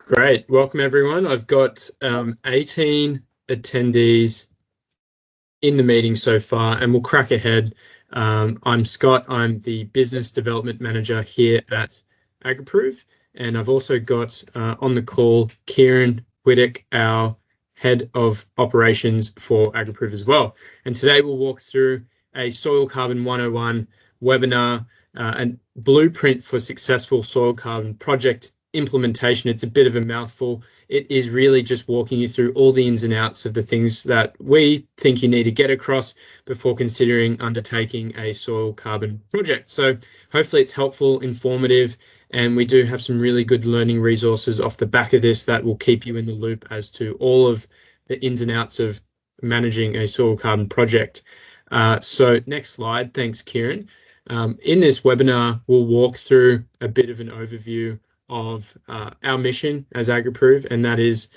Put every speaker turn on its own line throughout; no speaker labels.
Great. Welcome, everyone. I've got 18 attendees in the meeting so far, and we'll crack ahead. I'm Scott. I'm the Business Development Manager here at AgriProve, and I've also got on the call Kieren, Whittock, our Head of Operations for AgriProve as well. And today we'll walk through a Soil Carbon 101 webinar and blueprint for successful soil carbon project implementation. It's a bit of a mouthful. It is really just walking you through all the ins and outs of the things that we think you need to get across before considering undertaking a soil carbon project. So hopefully it's helpful, informative, and we do have some really good learning resources off the back of this that will keep you in the loop as to all of the ins and outs of managing a soil carbon project. So next slide. Thanks, Kieren. In this webinar, we'll walk through a bit of an overview of our mission as AgriProve, and that is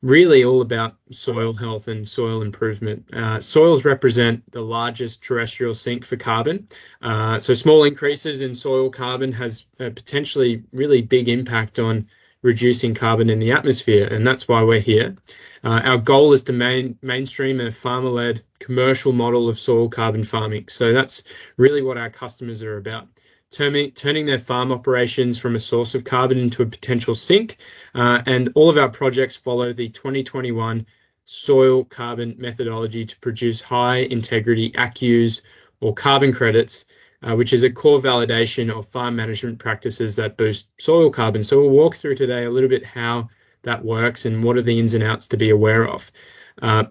really all about soil health and soil improvement. Soils represent the largest terrestrial sink for carbon, so small increases in soil carbon has a potentially really big impact on reducing carbon in the atmosphere, and that's why we're here. Our goal is to mainstream a farmer-led commercial model of soil carbon farming, so that's really what our customers are about. Turning their farm operations from a source of carbon into a potential sink, and all of our projects follow the 2021 soil carbon methodology to produce high integrity ACCUs or carbon credits, which is a core validation of farm management practices that boost soil carbon. So we'll walk through today a little bit how that works and what are the ins and outs to be aware of.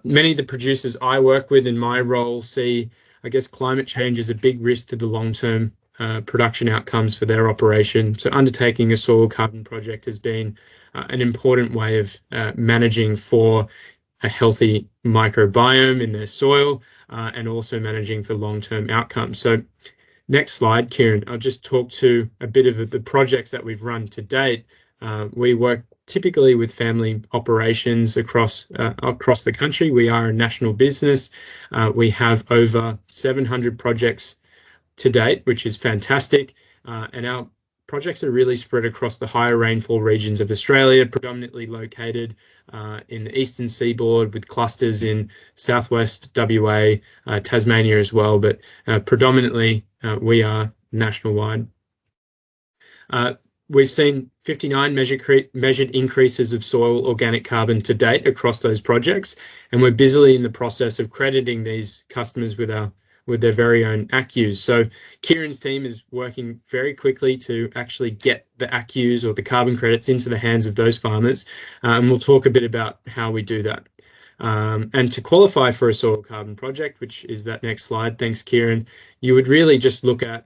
Many of the producers I work with in my role see, I guess, climate change as a big risk to the long-term production outcomes for their operation. So undertaking a soil carbon project has been an important way of managing for a healthy microbiome in their soil and also managing for long-term outcomes. So next slide, Kieren. I'll just talk to a bit of the projects that we've run to date. We work typically with family operations across the country. We are a national business. We have over 700 projects to date, which is fantastic. And our projects are really spread across the higher rainfall regions of Australia, predominantly located in the eastern seaboard with clusters in southwest WA, Tasmania as well, but predominantly we are national-wide. We've seen 59 measured increases of soil organic carbon to date across those projects, and we're busily in the process of crediting these customers with their very own ACCUs. So Kieren's team is working very quickly to actually get the ACCUs or the carbon credits into the hands of those farmers, and we'll talk a bit about how we do that. And to qualify for a soil carbon project, which is that next slide, thanks Kieren, you would really just look at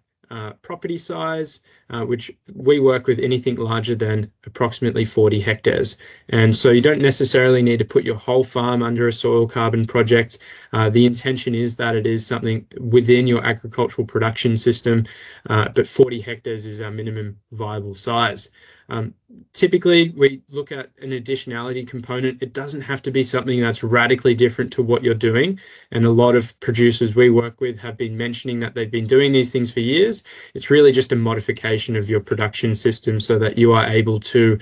property size, which we work with anything larger than approximately 40 hectares. And so you don't necessarily need to put your whole farm under a soil carbon project. The intention is that it is something within your agricultural production system, but 40 hectares is our minimum viable size. Typically, we look at an additionality component. It doesn't have to be something that's radically different to what you're doing. And a lot of producers we work with have been mentioning that they've been doing these things for years. It's really just a modification of your production system so that you are able to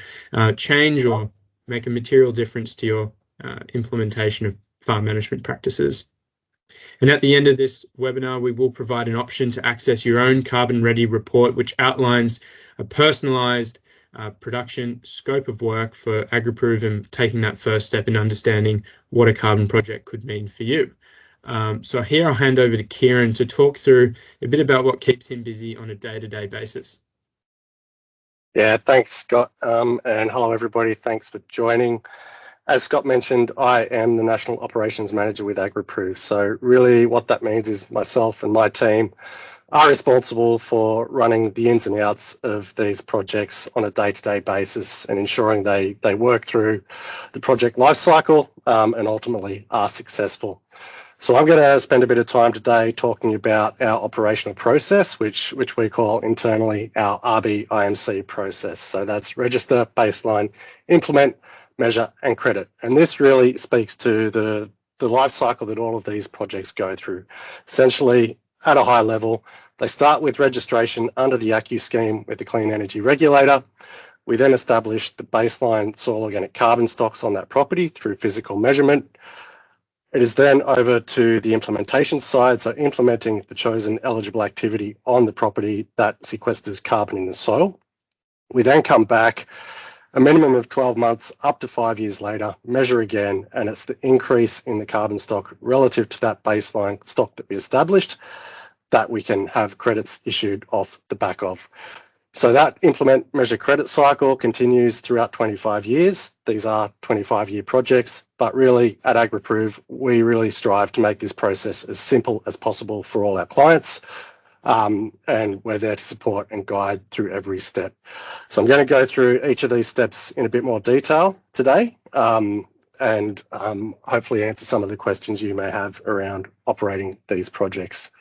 change or make a material difference to your implementation of farm management practices. And at the end of this webinar, we will provide an option to access your own carbon ready report, which outlines a personalized production scope of work for AgriProve and taking that first step in understanding what a carbon project could mean for you. So here I'll hand over to Kieren to talk through a bit about what keeps him busy on a day-to-day basis.
Yeah, thanks, Scott. And hello, everybody. Thanks for joining. As Scott mentioned, I am the National Operations Manager with AgriProve. So really what that means is myself and my team are responsible for running the ins and outs of these projects on a day-to-day basis and ensuring they work through the project lifecycle and ultimately are successful. So I'm going to spend a bit of time today talking about our operational process, which we call internally our RBIMC process. So that's register, baseline, implement, measure and credit. And this really speaks to the life cycle that all of these projects go through. Essentially, at a high level, they start with registration under the ACCU scheme with the Clean Energy Regulator. We then establish the baseline soil organic carbon stocks on that property through physical measurement. It is then over to the implementation side, so implementing the chosen eligible activity on the property that sequesters carbon in the soil. We then come back a minimum of 12 months up to 5 years later, measure again, and it's the increase in the carbon stock relative to that baseline stock that we established that we can have credits issued off the back of. So that implement measure credit cycle continues throughout 25 years. These are 25-year projects, but really at AgriProve, we really strive to make this process as simple as possible for all our clients. And we're there to support and guide through every step. So I'm going to go through each of these steps in a bit more detail today, and hopefully answer some of the questions you may have around operating these projects.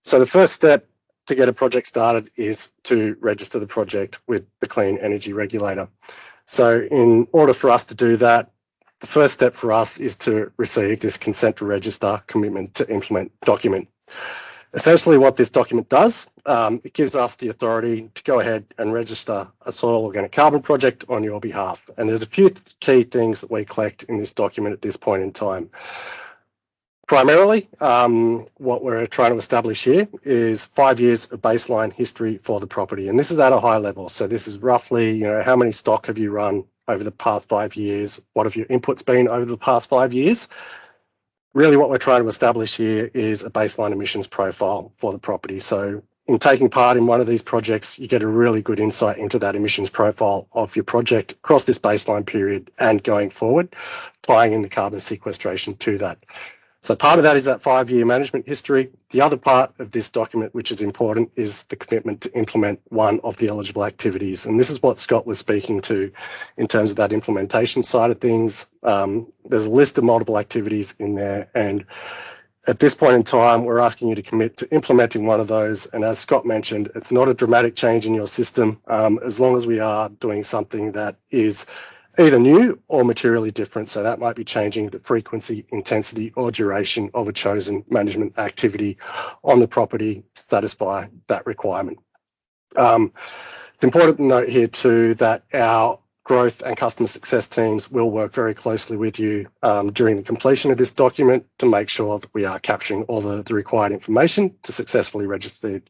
So the first step to get a project started is to register the project with the Clean Energy Regulator. So in order for us to do that, the first step for us is to receive this consent to register commitment to implement document. Essentially what this document does, it gives us the authority to go ahead and register a soil organic carbon project on your behalf. And there's a few key things that we collect in this document at this point in time. Primarily, what we're trying to establish here is 5 years of baseline history for the property. And this is at a high level. So this is roughly, how many stock have you run over the past 5 years? What have your inputs been over the past 5 years? Really what we're trying to establish here is a baseline emissions profile for the property. So in taking part in one of these projects, you get a really good insight into that emissions profile of your project across this baseline period and going forward, tying in the carbon sequestration to that. So part of that is that 5-year management history. The other part of this document, which is important, is the commitment to implement one of the eligible activities. And this is what Scott was speaking to in terms of that implementation side of things. There's a list of multiple activities in there. And at this point in time, we're asking you to commit to implementing one of those. And as Scott mentioned, it's not a dramatic change in your system, as long as we are doing something that is either new or materially different. So that might be changing the frequency, intensity, or duration of a chosen management activity on the property to satisfy that requirement. It's important to note here too that our growth and customer success teams will work very closely with you during the completion of this document to make sure that we are capturing all the required information to successfully register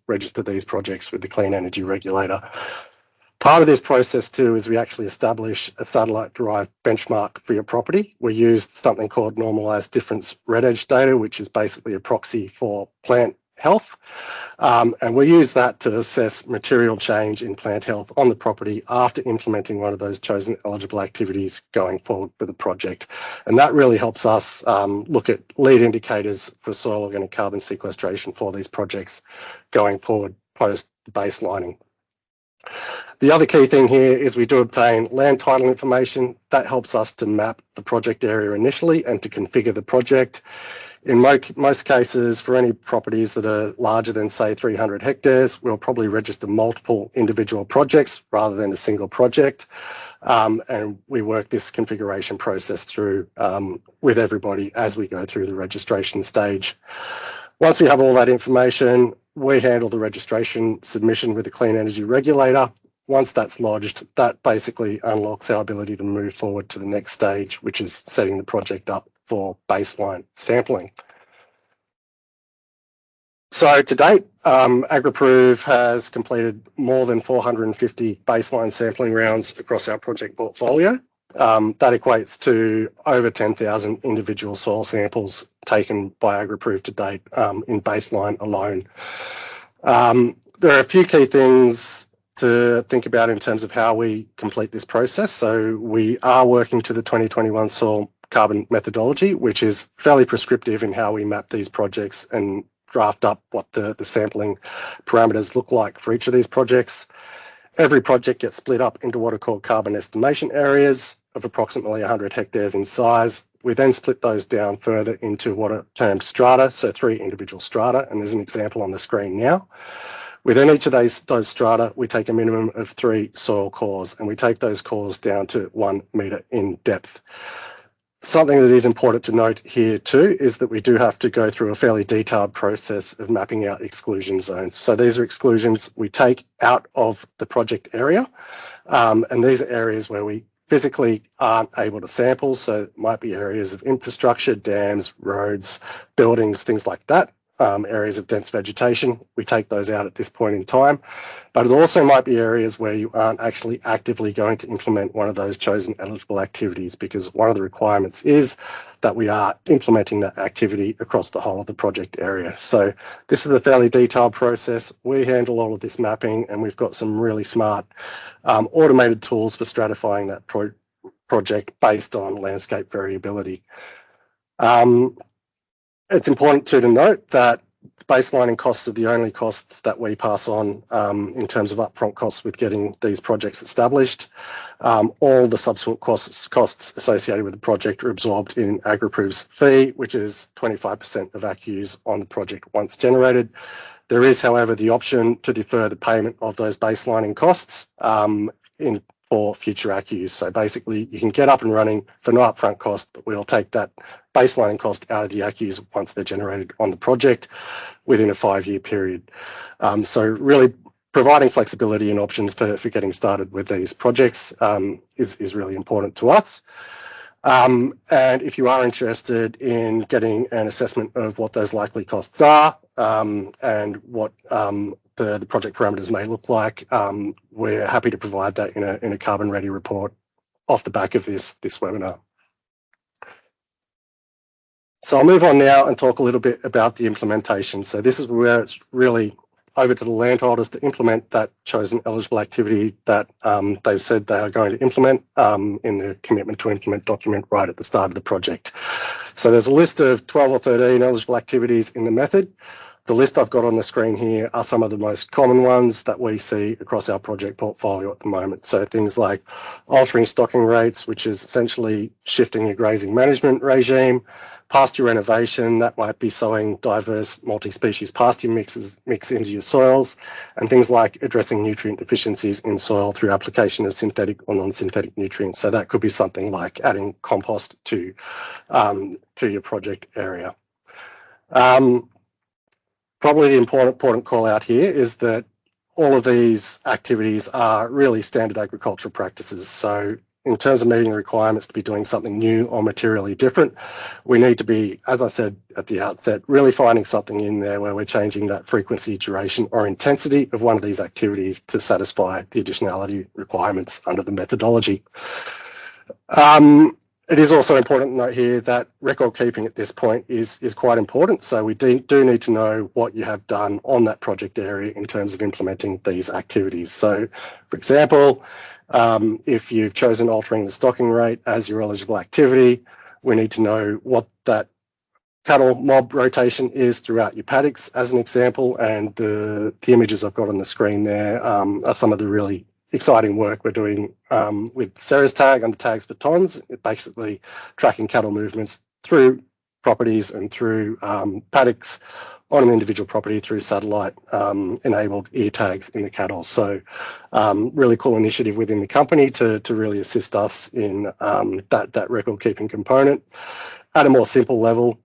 these projects with the Clean Energy Regulator. Part of this process too is we actually establish a satellite-derived benchmark for your property. We use something called normalized difference red edge data, which is basically a proxy for plant health. And we use that to assess material change in plant health on the property after implementing one of those chosen eligible activities going forward with the project. And that really helps us look at lead indicators for soil organic carbon sequestration for these projects going forward post baselining. The other key thing here is we do obtain land title information. That helps us to map the project area initially and to configure the project. In most cases, for any properties that are larger than, say, 300 hectares, we'll probably register multiple individual projects rather than a single project. And we work this configuration process through with everybody as we go through the registration stage. Once we have all that information, we handle the registration submission with the Clean Energy Regulator. Once that's lodged, that basically unlocks our ability to move forward to the next stage, which is setting the project up for baseline sampling. So to date, AgriProve has completed more than 450 baseline sampling rounds across our project portfolio. That equates to over 10,000 individual soil samples taken by AgriProve to date in baseline alone. There are a few key things to think about in terms of how we complete this process. So we are working to the 2021 soil carbon methodology, which is fairly prescriptive in how we map these projects and draft up what the sampling parameters look like for each of these projects. Every project gets split up into what are called carbon estimation areas of approximately 100 hectares in size. We then split those down further into what are termed strata, so 3 individual strata, and there's an example on the screen now. Within each of those strata, we take a minimum of 3 soil cores, and we take those cores down to 1 metre in depth. Something that is important to note here too is that we do have to go through a fairly detailed process of mapping out exclusion zones. So these are exclusions we take out of the project area, and these are areas where we physically aren't able to sample. So it might be areas of infrastructure, dams, roads, buildings, things like that. Areas of dense vegetation, we take those out at this point in time. But it also might be areas where you aren't actually actively going to implement one of those chosen eligible activities, because one of the requirements is that we are implementing that activity across the whole of the project area. So this is a fairly detailed process. We handle all of this mapping, and we've got some really smart automated tools for stratifying that project based on landscape variability. It's important too to note that baselining costs are the only costs that we pass on in terms of upfront costs with getting these projects established. All the subsequent costs associated with the project are absorbed in AgriProve's fee, which is 25% of ACCUs on the project once generated. There is, however, the option to defer the payment of those baselining costs for future ACCUs. So basically, you can get up and running for no upfront cost, but we'll take that baselining cost out of the ACCUs once they're generated on the project within a 5-year period. So really providing flexibility and options for getting started with these projects is really important to us. And if you are interested in getting an assessment of what those likely costs are and what the project parameters may look like, we're happy to provide that in a carbon ready report off the back of this webinar. So I'll move on now and talk a little bit about the implementation. So this is where it's really over to the landholders to implement that chosen eligible activity that they've said they are going to implement in the commitment to implement document right at the start of the project. So there's a list of 12 or 13 eligible activities in the method. The list I've got on the screen here are some of the most common ones that we see across our project portfolio at the moment. So things like altering stocking rates, which is essentially shifting your grazing management regime, pasture renovation, that might be sowing diverse multi-species pasture mix into your soils, and things like addressing nutrient deficiencies in soil through application of synthetic or non-synthetic nutrients. So that could be something like adding compost to your project area. Probably the important call out here is that all of these activities are really standard agricultural practices. So in terms of meeting the requirements to be doing something new or materially different, we need to be, as I said at the outset, really finding something in there where we're changing that frequency, duration, or intensity of one of these activities to satisfy the additionality requirements under the methodology. It is also important to note here that record keeping at this point is quite important. So we do need to know what you have done on that project area in terms of implementing these activities. So, for example, if you've chosen altering the stocking rate as your eligible activity, we need to know what that cattle mob rotation is throughout your paddocks, as an example. And the images I've got on the screen there are some of the really exciting work we're doing with Ceres tag under tags for tons, basically tracking cattle movements through properties and through paddocks on an individual property through satellite enabled ear tags in the cattle. So really cool initiative within the company to really assist us in that record keeping component. At a more simple level,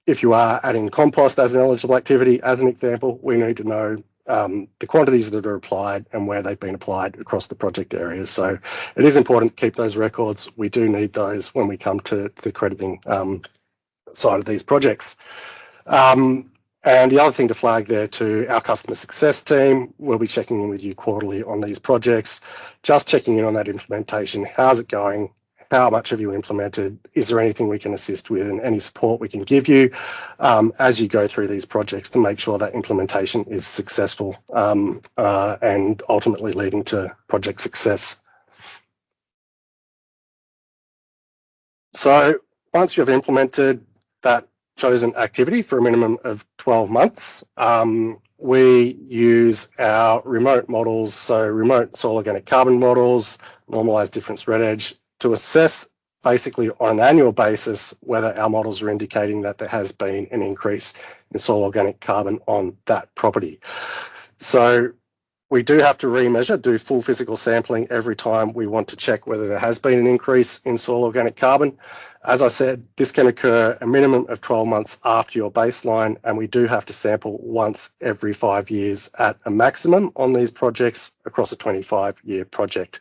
if you are adding compost as an eligible activity, as an example, we need to know the quantities that are applied and where they've been applied across the project areas. So it is important to keep those records. We do need those when we come to the crediting side of these projects. And the other thing to flag there to our customer success team, we'll be checking in with you quarterly on these projects, just checking in on that implementation. How's it going? How much have you implemented? Is there anything we can assist with and any support we can give you as you go through these projects to make sure that implementation is successful and ultimately leading to project success? So once you've implemented that chosen activity for a minimum of 12 months, we use our remote models, so remote soil organic carbon models, normalized difference red edge, to assess basically on an annual basis whether our models are indicating that there has been an increase in soil organic carbon on that property. So We do have to remeasure, do full physical sampling every time we want to check whether there has been an increase in soil organic carbon. As I said, this can occur a minimum of 12 months after your baseline, and we do have to sample once every 5 years at a maximum on these projects across a 25-year project.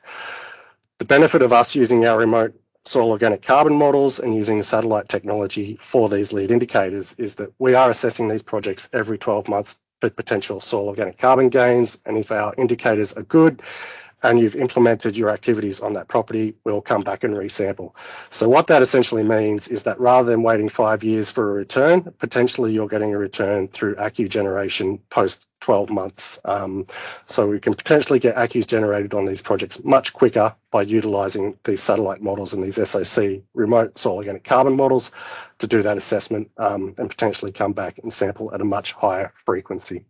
The benefit of us using our remote soil organic carbon models and using satellite technology for these lead indicators is that we are assessing these projects every 12 months for potential soil organic carbon gains, and if our indicators are good and you've implemented your activities on that property, we'll come back and resample. So what that essentially means is that rather than waiting 5 years for a return, potentially you're getting a return through ACCU generation post 12 months. So we can potentially get ACCUs generated on these projects much quicker by utilising these satellite models and these SOC remote soil organic carbon models to do that assessment and potentially come back and sample at a much higher frequency.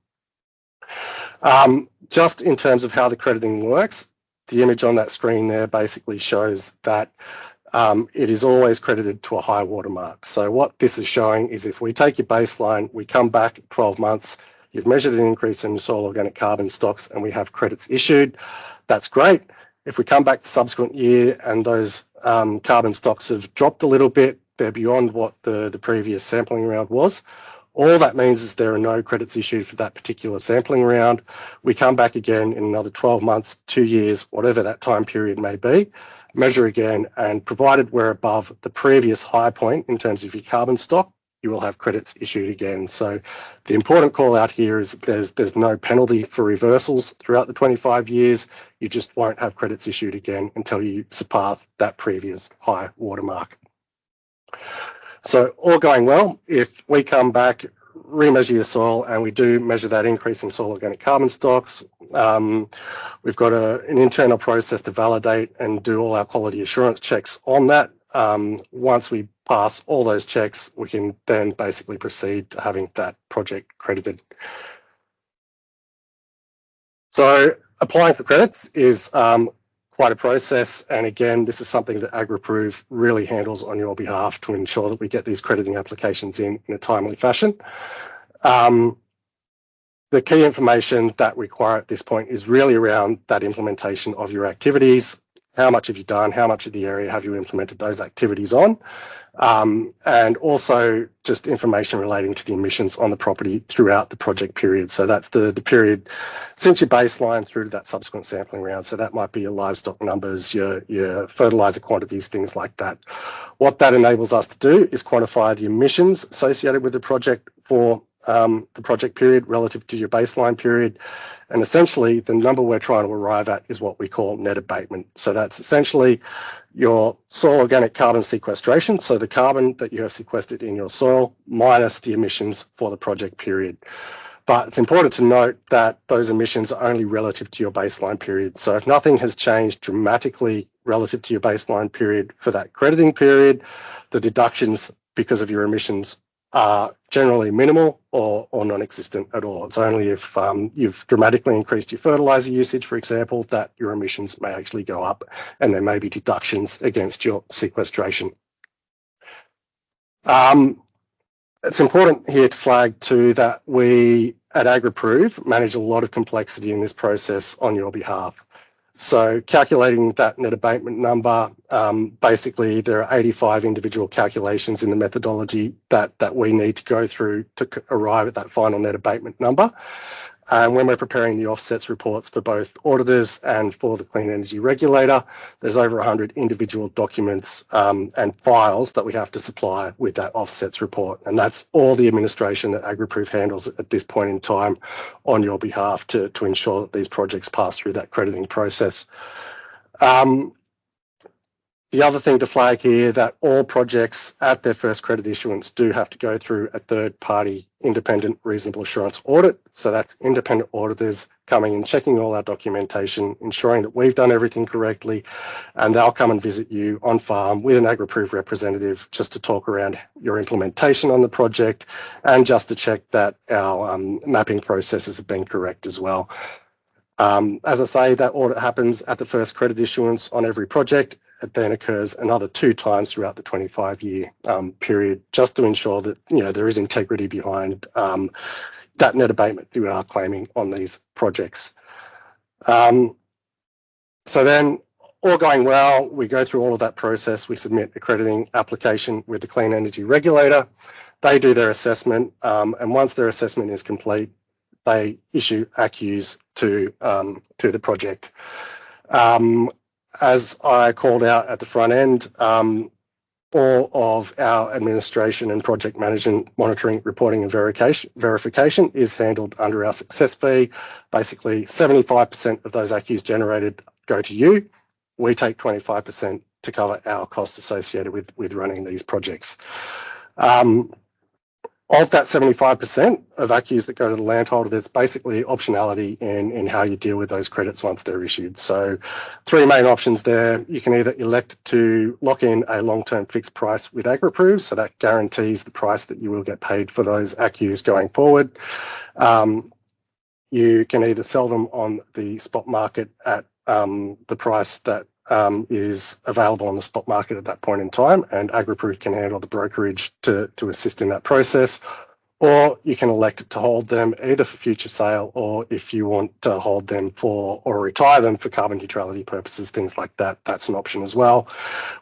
Just in terms of how the crediting works, the image on that screen there basically shows that it is always credited to a high watermark. So what this is showing is if we take your baseline, we come back 12 months, you've measured an increase in your soil organic carbon stocks and we have credits issued, that's great. If we come back the subsequent year and those carbon stocks have dropped a little bit, they're beyond what the previous sampling round was, all that means is there are no credits issued for that particular sampling round. We come back again in another 12 months, 2 years, whatever that time period may be, measure again, and provided we're above the previous high point in terms of your carbon stock, you will have credits issued again. So the important call out here is there's no penalty for reversals throughout the 25 years. You just won't have credits issued again until you surpass that previous high watermark. So all going well, if we come back, remeasure your soil, and we do measure that increase in soil organic carbon stocks, we've got an internal process to validate and do all our quality assurance checks on that. Once we pass all those checks, we can then basically proceed to having that project credited. So applying for credits is quite a process, and again, this is something that AgriProve really handles on your behalf to ensure that we get these crediting applications in a timely fashion. The key information that we require at this point is really around that implementation of your activities. How much have you done? How much of the area have you implemented those activities on? And also just information relating to the emissions on the property throughout the project period. So that's the period since your baseline through to that subsequent sampling round. So that might be your livestock numbers, your fertilizer quantities, things like that. What that enables us to do is quantify the emissions associated with the project for the project period relative to your baseline period. And essentially, the number we're trying to arrive at is what we call net abatement. So that's essentially your soil organic carbon sequestration, so the carbon that you have sequestered in your soil minus the emissions for the project period. But it's important to note that those emissions are only relative to your baseline period. So if nothing has changed dramatically relative to your baseline period for that crediting period, the deductions because of your emissions are generally minimal or non-existent at all. It's only if you've dramatically increased your fertilizer usage, for example, that your emissions may actually go up and there may be deductions against your sequestration. It's important here to flag too that we at AgriProve manage a lot of complexity in this process on your behalf. So calculating that net abatement number, basically there are 85 individual calculations in the methodology that we need to go through to arrive at that final net abatement number. And when we're preparing the offsets reports for both auditors and for the Clean Energy Regulator, there's over 100 individual documents and files that we have to supply with that offsets report. And that's all the administration that AgriProve handles at this point in time on your behalf to ensure that these projects pass through that crediting process. The other thing to flag here that all projects at their first credit issuance do have to go through a third-party independent reasonable assurance audit. So that's independent auditors coming and checking all our documentation, ensuring that we've done everything correctly, and they'll come and visit you on farm with an AgriProve representative just to talk around your implementation on the project and just to check that our mapping processes have been correct as well. As I say, that audit happens at the first credit issuance on every project. It then occurs another 2 times throughout the 25-year period, just to ensure that there is integrity behind that net abatement that we are claiming on these projects. So then, all going well, we go through all of that process. We submit accrediting application with the Clean Energy Regulator. They do their assessment, and once their assessment is complete, they issue ACCUs to the project. As I called out at the front end, all of our administration and project management, monitoring, reporting and verification is handled under our success fee. Basically, 75% of those ACCUs generated go to you. We take 25% to cover our costs associated with running these projects. Of that 75% of ACCUs that go to the landholder, there's basically optionality in how you deal with those credits once they're issued. So 3 main options there. You can either elect to lock in a long-term fixed price with AgriProve's, so that guarantees the price that you will get paid for those ACCUs going forward. You can either sell them on the spot market at the price that is available on the spot market at that point in time, and AgriProve can handle the brokerage to assist in that process. Or you can elect to hold them either for future sale, or if you want to hold them for or retire them for carbon neutrality purposes, things like that, that's an option as well.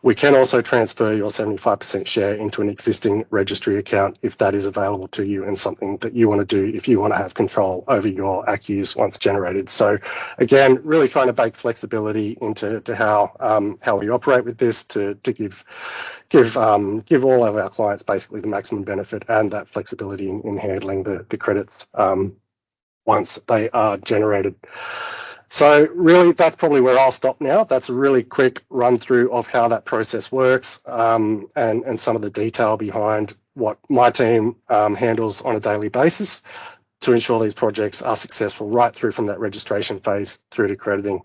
We can also transfer your 75% share into an existing registry account if that is available to you and something that you want to do if you want to have control over your ACCUs once generated. So again, really trying to bake flexibility into how we operate with this to give all of our clients basically the maximum benefit and that flexibility in handling the credits once they are generated. So really, that's probably where I'll stop now. That's a really quick run through of how that process works and some of the detail behind what my team handles on a daily basis to ensure these projects are successful right through from that registration phase through to crediting.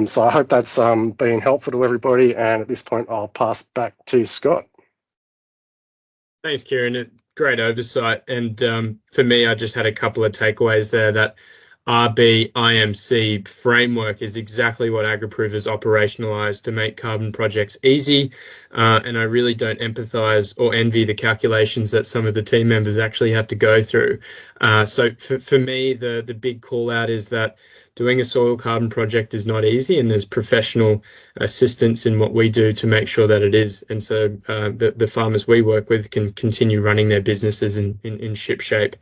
So I hope that's been helpful to everybody. And at this point, I'll pass back to Scott.
Thanks, Kieren. Great oversight. And for me, I just had a couple of takeaways there. That RBIMC framework is exactly what AgriProve has operationalized to make carbon projects easy. And I really don't empathize or envy the calculations that some of the team members actually have to go through. So for me, the big call out is that doing a soil carbon project is not easy, and there's professional assistance in what we do to make sure that it is. And so the farmers we work with can continue running their businesses in ship shape.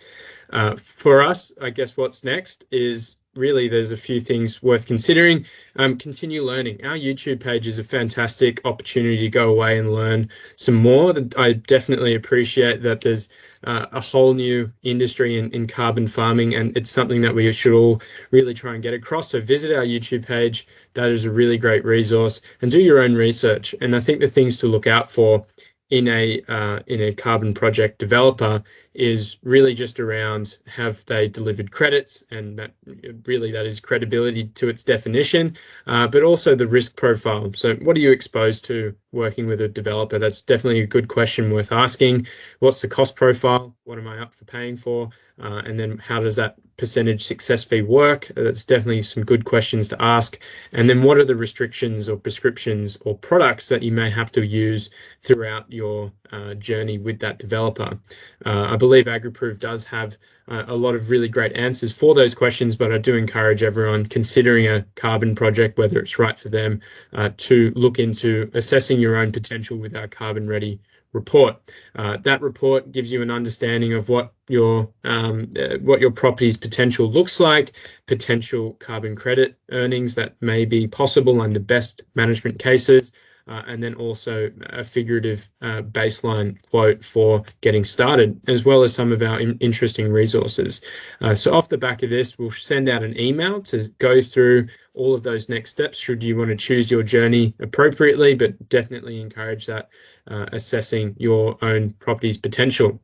For us, I guess what's next is really there's a few things worth considering. Continue learning. Our YouTube page is a fantastic opportunity to go away and learn some more. I definitely appreciate that there's a whole new industry in carbon farming, and it's something that we should all really try and get across. So visit our YouTube page. That is a really great resource, and do your own research. And I think the things to look out for in a carbon project developer is really just around, have they delivered credits, and that is credibility to its definition, but also the risk profile. So what are you exposed to working with a developer? That's definitely a good question worth asking. What's the cost profile? What am I up for paying for? And then how does that percentage success fee work? That's definitely some good questions to ask. And then what are the restrictions or prescriptions or products that you may have to use throughout your journey with that developer? I believe AgriProve does have a lot of really great answers for those questions, but I do encourage everyone considering a carbon project, whether it's right for them, to look into assessing your own potential with our Carbon Ready report. That report gives you an understanding of what your property's potential looks like, potential carbon credit earnings that may be possible under best management cases, and then also a figurative baseline quote for getting started, as well as some of our interesting resources. So off the back of this, we'll send out an email to go through all of those next steps should you want to choose your journey appropriately, but definitely encourage that assessing your own property's potential.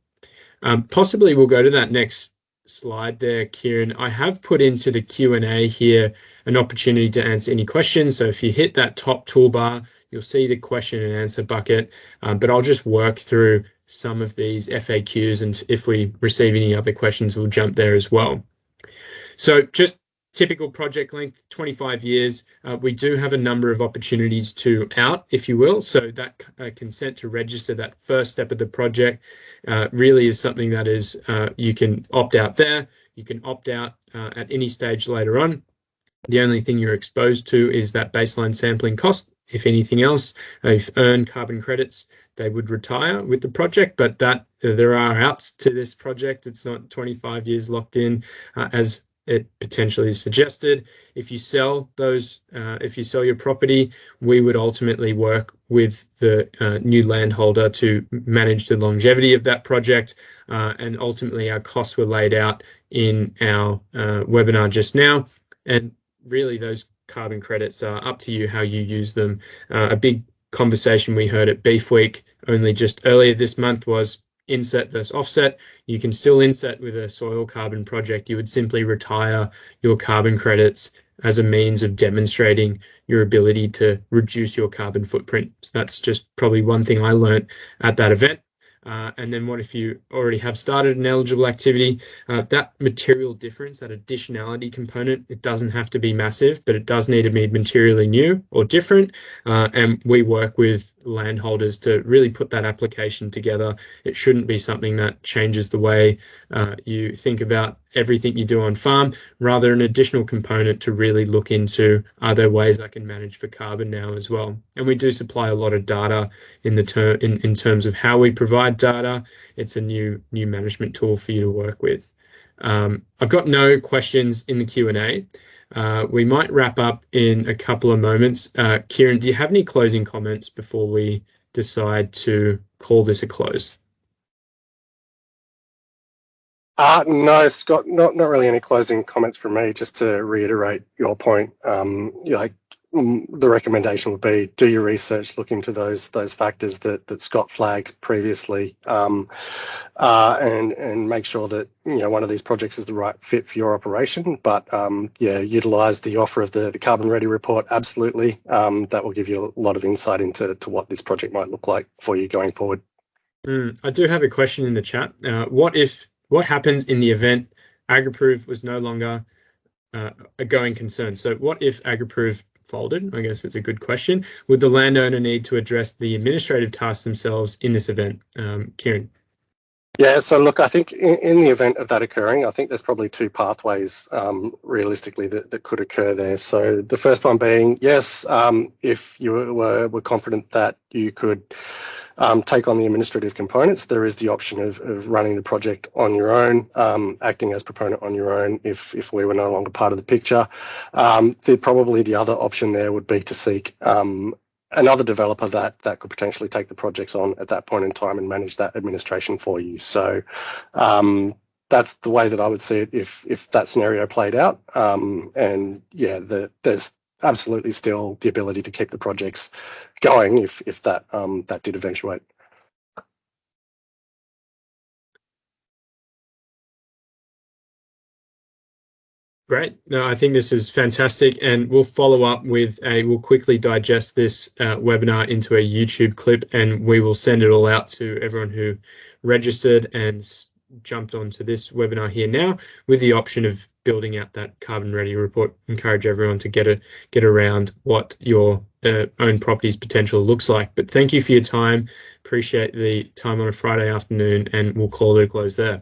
Possibly we'll go to that next slide there, Kieren. I have put into the Q&A here an opportunity to answer any questions. So if you hit that top toolbar, you'll see the question and answer bucket, but I'll just work through some of these FAQs, and if we receive any other questions, we'll jump there as well. So just typical project length, 25 years. We do have a number of opportunities to out, if you will. So that consent to register, that first step of the project, really is something that is, you can opt out there. You can opt out at any stage later on. The only thing you're exposed to is that baseline sampling cost. If anything else, if earned carbon credits, they would retire with the project, but that there are outs to this project. It's not 25 years locked in, as it potentially is suggested. If you sell those, if you sell your property, we would ultimately work with the new landholder to manage the longevity of that project. And ultimately, our costs were laid out in our webinar just now. And really, those carbon credits are up to you how you use them. A big conversation we heard at Beef Week only just earlier this month was inset versus offset. You can still inset with a soil carbon project. You would simply retire your carbon credits as a means of demonstrating your ability to reduce your carbon footprint. So that's just probably one thing I learned at that event. And then what if you already have started an eligible activity? That material difference, that additionality component, it doesn't have to be massive, but it does need to be materially new or different. And we work with landholders to really put that application together. It shouldn't be something that changes the way you think about everything you do on farm, rather an additional component to really look into, are there ways I can manage for carbon now as well? And we do supply a lot of data in terms of how we provide data. It's a new management tool for you to work with. I've got no questions in the Q&A. We might wrap up in a couple of moments. Kieren, do you have any closing comments before we decide to call this a close?
No, Scott, not really any closing comments from me. Just to reiterate your point, the recommendation would be do your research, look into those factors that Scott flagged previously, and make sure that one of these projects is the right fit for your operation. But utilise the offer of the Carbon Ready report. Absolutely, that will give you a lot of insight into what this project might look like for you going forward.
I do have a question in the chat. What happens in the event AgriProve was no longer a going concern? So what if AgriProve folded? I guess it's a good question. Would the landowner need to address the administrative tasks themselves in this event? Kieren?
Yeah, so look, I think in the event of that occurring, I think there's probably two pathways realistically that could occur there. So the first one being, yes, if you were confident that you could take on the administrative components, there is the option of running the project on your own, acting as proponent on your own if we were no longer part of the picture. Probably the other option there would be to seek another developer that could potentially take the projects on at that point in time and manage that administration for you. So that's the way that I would see it if that scenario played out. And yeah, there's absolutely still the ability to keep the projects going if that did eventuate.
Great. No, I think this is fantastic, and we'll follow up with we'll quickly digest this webinar into a YouTube clip, and we will send it all out to everyone who registered and jumped onto this webinar here now, with the option of building out that Carbon Ready report. Encourage everyone to get around what your own property's potential looks like. But thank you for your time. Appreciate the time on a Friday afternoon, and we'll call it a close there.